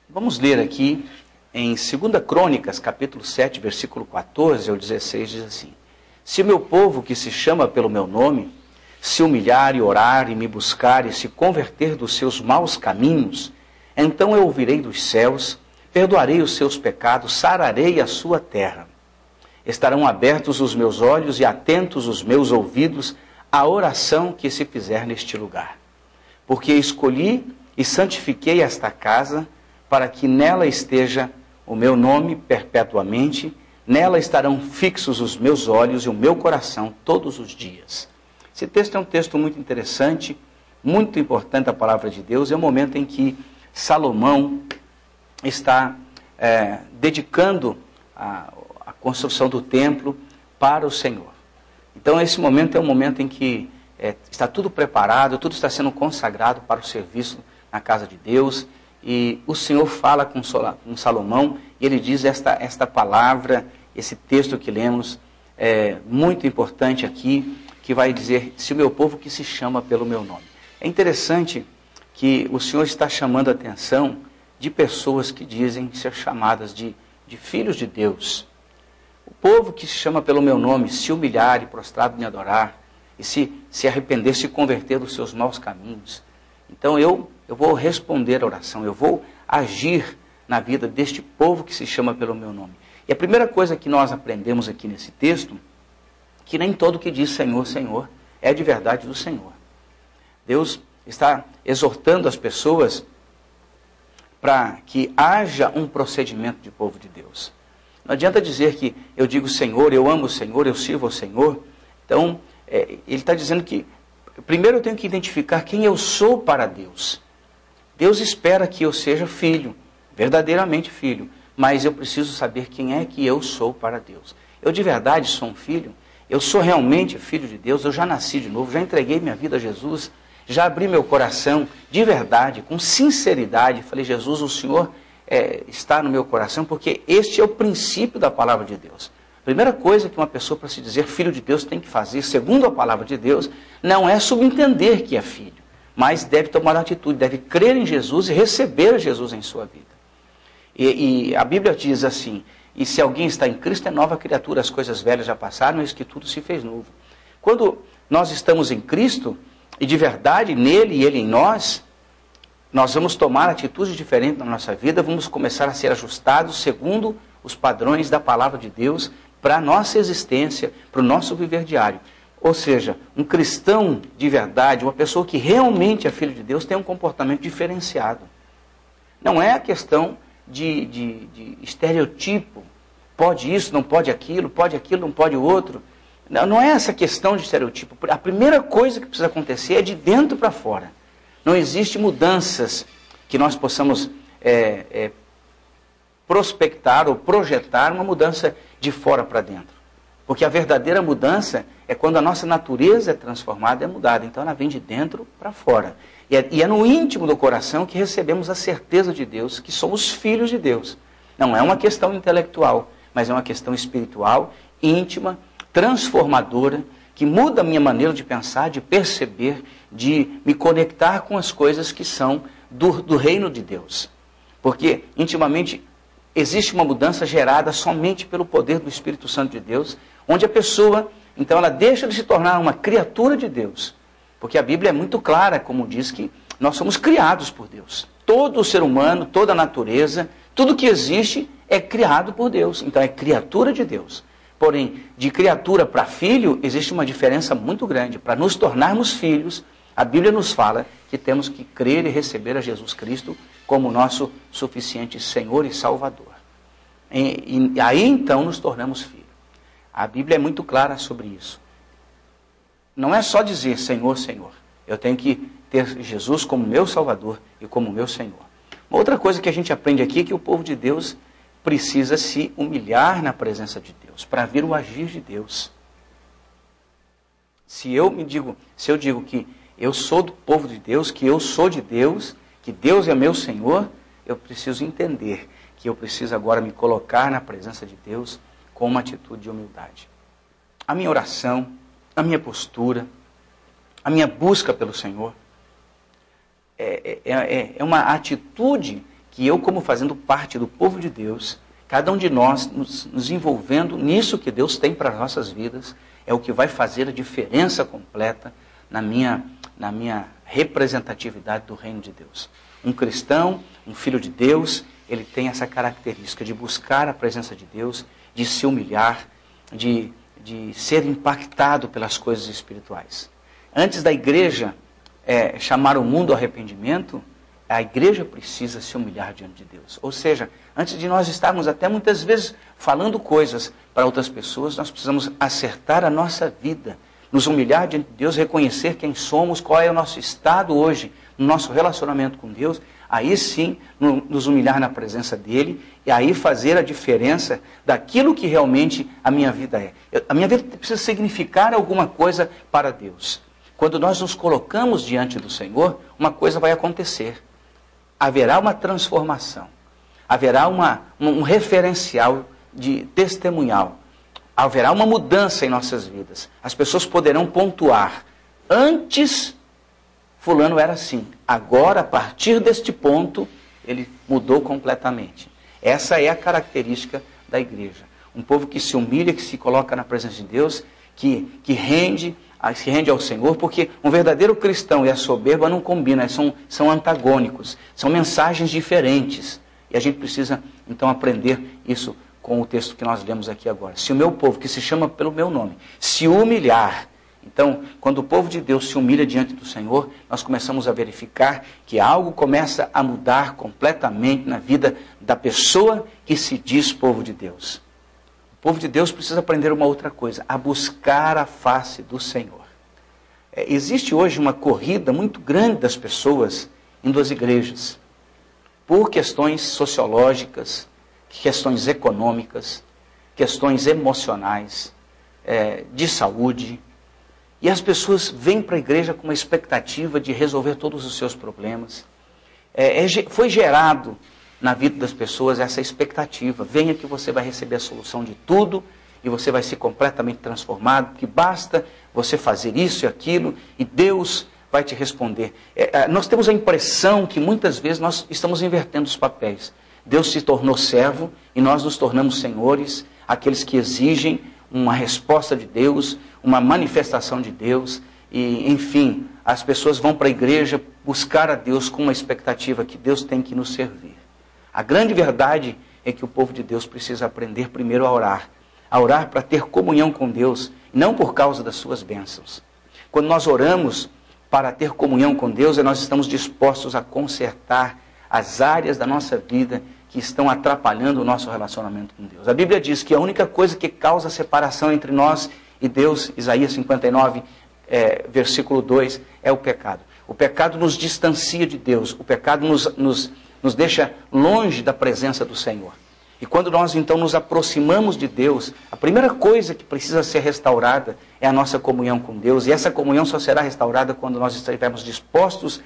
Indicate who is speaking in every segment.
Speaker 1: Vamos ler aqui em 2 Crônicas, capítulo 7, versículo 14 ao 16, diz assim: Se meu povo que se chama pelo meu nome, se humilhar e orar e me buscar e se converter dos seus maus caminhos, então eu ouvirei dos céus, perdoarei os seus pecados, sararei a sua terra. Estarão abertos os meus olhos e atentos os meus ouvidos à oração que se fizer neste lugar. Porque escolhi e santifiquei esta casa, para que nela esteja o meu nome perpetuamente, nela estarão fixos os meus olhos e o meu coração todos os dias. Esse texto é um texto muito interessante, muito importante da palavra de Deus. É o momento em que Salomão está dedicando a construção do templo para o Senhor. Então esse momento é um momento em que está tudo preparado, tudo está sendo consagrado para o serviço na casa de Deus. E o Senhor fala com Salomão e ele diz esta palavra, esse texto que lemos, muito importante aqui, que vai dizer: se o meu povo que se chama pelo meu nome. É interessante que o Senhor está chamando a atenção de pessoas que dizem ser chamadas de filhos de Deus. O povo que se chama pelo meu nome, se humilhar e prostrado me adorar, e se arrepender, se converter dos seus maus caminhos. Então eu vou responder a oração, eu vou agir na vida deste povo que se chama pelo meu nome. E a primeira coisa que nós aprendemos aqui nesse texto, que nem todo que diz Senhor, Senhor, é de verdade do Senhor. Deus está exortando as pessoas para que haja um procedimento de povo de Deus. Não adianta dizer que eu digo Senhor, eu amo o Senhor, eu sirvo ao Senhor. Então, ele está dizendo que primeiro eu tenho que identificar quem eu sou para Deus. Deus espera que eu seja filho, verdadeiramente filho, mas eu preciso saber quem é que eu sou para Deus. Eu de verdade sou um filho? Eu sou realmente filho de Deus? Eu já nasci de novo, já entreguei minha vida a Jesus, já abri meu coração de verdade, com sinceridade. Falei: Jesus, o Senhor está no meu coração, porque este é o princípio da palavra de Deus. A primeira coisa que uma pessoa, para se dizer filho de Deus, tem que fazer, segundo a palavra de Deus, não é subentender que é filho, mas deve tomar atitude, deve crer em Jesus e receber Jesus em sua vida. E a Bíblia diz assim: e se alguém está em Cristo, é nova criatura, as coisas velhas já passaram, eis que tudo se fez novo. Quando nós estamos em Cristo, e de verdade nele e ele em nós vamos tomar atitudes diferentes na nossa vida, vamos começar a ser ajustados segundo os padrões da palavra de Deus para a nossa existência, para o nosso viver diário. Ou seja, um cristão de verdade, uma pessoa que realmente é filho de Deus, tem um comportamento diferenciado. Não é a questão de estereotipo, pode isso, não pode aquilo, não pode o outro. Não é essa questão de estereotipo. A primeira coisa que precisa acontecer é de dentro para fora. Não existe mudanças que nós possamos prospectar ou projetar uma mudança de fora para dentro. Porque a verdadeira mudança é quando a nossa natureza é transformada e é mudada. Então ela vem de dentro para fora. E é no íntimo do coração que recebemos a certeza de Deus, que somos filhos de Deus. Não é uma questão intelectual, mas é uma questão espiritual, íntima, transformadora, que muda a minha maneira de pensar, de perceber, de me conectar com as coisas que são do reino de Deus. Porque intimamente existe uma mudança gerada somente pelo poder do Espírito Santo de Deus, onde a pessoa, então, ela deixa de se tornar uma criatura de Deus. Porque a Bíblia é muito clara, como diz, que nós somos criados por Deus. Todo o ser humano, toda a natureza, tudo que existe é criado por Deus. Então é criatura de Deus. Porém, de criatura para filho, existe uma diferença muito grande. Para nos tornarmos filhos, a Bíblia nos fala que temos que crer e receber a Jesus Cristo como nosso suficiente Senhor e Salvador. E aí então nos tornamos filhos. A Bíblia é muito clara sobre isso. Não é só dizer Senhor, Senhor. Eu tenho que ter Jesus como meu Salvador e como meu Senhor. Uma outra coisa que a gente aprende aqui é que o povo de Deus precisa se humilhar na presença de Deus, para ver o agir de Deus. Se eu digo que eu sou do povo de Deus, que eu sou de Deus, que Deus é meu Senhor, eu preciso entender que eu preciso agora me colocar na presença de Deus com uma atitude de humildade. A minha oração, a minha postura, a minha busca pelo Senhor é uma atitude que eu, como fazendo parte do povo de Deus, cada um de nós nos envolvendo nisso que Deus tem para as nossas vidas, é o que vai fazer a diferença completa na minha representatividade do reino de Deus. Um cristão, um filho de Deus, ele tem essa característica de buscar a presença de Deus, de se humilhar, de ser impactado pelas coisas espirituais. Antes da igreja chamar o mundo ao arrependimento, a igreja precisa se humilhar diante de Deus. Ou seja, antes de nós estarmos até muitas vezes falando coisas para outras pessoas, nós precisamos acertar a nossa vida, nos humilhar diante de Deus, reconhecer quem somos, qual é o nosso estado hoje, no nosso relacionamento com Deus, aí sim nos humilhar na presença dEle, e aí fazer a diferença daquilo que realmente a minha vida é. A minha vida precisa significar alguma coisa para Deus. Quando nós nos colocamos diante do Senhor, uma coisa vai acontecer. Haverá uma transformação, haverá um referencial de testemunhal, haverá uma mudança em nossas vidas. As pessoas poderão pontuar, antes fulano era assim, agora a partir deste ponto ele mudou completamente. Essa é a característica da igreja. Um povo que se humilha, que se coloca na presença de Deus, que se rende ao Senhor, porque um verdadeiro cristão e a soberba não combinam, são antagônicos, são mensagens diferentes. E a gente precisa, então, aprender isso com o texto que nós lemos aqui agora. Se o meu povo, que se chama pelo meu nome, se humilhar, então, quando o povo de Deus se humilha diante do Senhor, nós começamos a verificar que algo começa a mudar completamente na vida da pessoa que se diz povo de Deus. O povo de Deus precisa aprender uma outra coisa, a buscar a face do Senhor. Existe hoje uma corrida muito grande das pessoas indo às igrejas, por questões sociológicas, questões econômicas, questões emocionais, de saúde. E as pessoas vêm para a igreja com uma expectativa de resolver todos os seus problemas. Foi gerado na vida das pessoas essa expectativa. Venha que você vai receber a solução de tudo e você vai ser completamente transformado, que basta você fazer isso e aquilo e Deus vai te responder. Nós temos a impressão que muitas vezes nós estamos invertendo os papéis. Deus se tornou servo e nós nos tornamos senhores, aqueles que exigem uma resposta de Deus, uma manifestação de Deus, e enfim, as pessoas vão para a igreja buscar a Deus com uma expectativa que Deus tem que nos servir. A grande verdade é que o povo de Deus precisa aprender primeiro a orar para ter comunhão com Deus, não por causa das suas bênçãos. Quando nós oramos para ter comunhão com Deus, nós estamos dispostos a consertar as áreas da nossa vida que estão atrapalhando o nosso relacionamento com Deus. A Bíblia diz que a única coisa que causa separação entre nós e Deus, Isaías 59, versículo 2, é o pecado. O pecado nos distancia de Deus, o pecado nos deixa longe da presença do Senhor. E quando nós então nos aproximamos de Deus, a primeira coisa que precisa ser restaurada é a nossa comunhão com Deus, e essa comunhão só será restaurada quando nós estivermos dispostos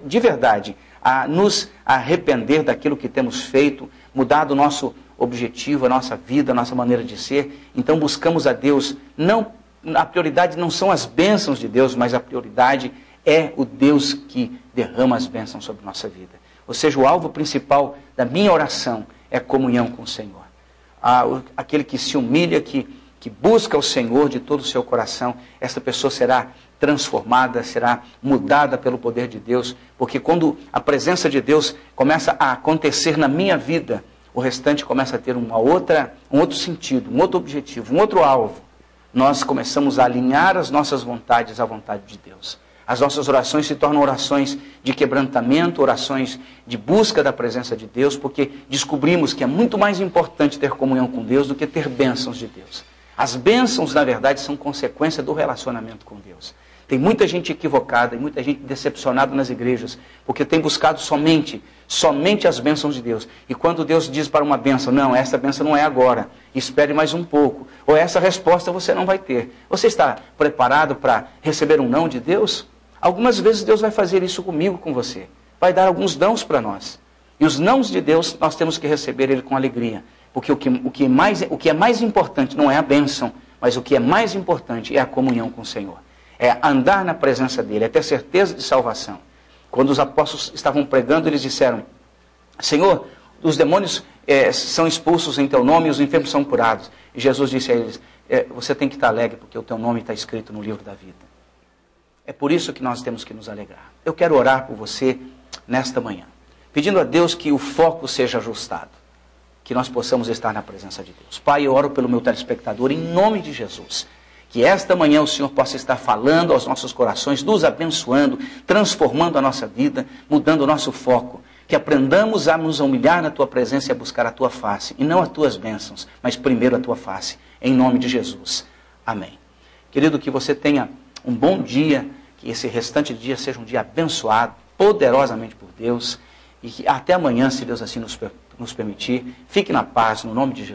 Speaker 1: de verdade a nos arrepender daquilo que temos feito, mudar o nosso objetivo, a nossa vida, a nossa maneira de ser. Então buscamos a Deus, a prioridade não são as bênçãos de Deus, mas a prioridade é o Deus que derrama as bênçãos sobre a nossa vida. Ou seja, o alvo principal da minha oração é a comunhão com o Senhor. Aquele que se humilha, que busca o Senhor de todo o seu coração, essa pessoa será transformada, será mudada pelo poder de Deus, porque quando a presença de Deus começa a acontecer na minha vida, o restante começa a ter um outro sentido, um outro objetivo, um outro alvo. Nós começamos a alinhar as nossas vontades à vontade de Deus. As nossas orações se tornam orações de quebrantamento, orações de busca da presença de Deus, porque descobrimos que é muito mais importante ter comunhão com Deus do que ter bênçãos de Deus. As bênçãos, na verdade, são consequência do relacionamento com Deus. Tem muita gente equivocada e muita gente decepcionada nas igrejas, porque tem buscado somente as bênçãos de Deus. E quando Deus diz para uma bênção, não, essa bênção não é agora, espere mais um pouco, ou essa resposta você não vai ter. Você está preparado para receber um não de Deus? Algumas vezes Deus vai fazer isso comigo, com você. Vai dar alguns nãos para nós. E os nãos de Deus, nós temos que receber ele com alegria. Porque o que é mais importante não é a bênção, mas o que é mais importante é a comunhão com o Senhor. É andar na presença dele, é ter certeza de salvação. Quando os apóstolos estavam pregando, eles disseram, Senhor, os demônios são expulsos em teu nome e os enfermos são curados. E Jesus disse a eles, você tem que estar alegre porque o teu nome está escrito no livro da vida. É por isso que nós temos que nos alegrar. Eu quero orar por você nesta manhã, pedindo a Deus que o foco seja ajustado, que nós possamos estar na presença de Deus. Pai, eu oro pelo meu telespectador em nome de Jesus, que esta manhã o Senhor possa estar falando aos nossos corações, nos abençoando, transformando a nossa vida, mudando o nosso foco, que aprendamos a nos humilhar na tua presença e a buscar a tua face, e não as tuas bênçãos, mas primeiro a tua face, em nome de Jesus. Amém. Querido, que você tenha um bom dia, que esse restante de dia seja um dia abençoado, poderosamente por Deus, e que até amanhã, se Deus assim nos permitir, fique na paz, no nome de Jesus.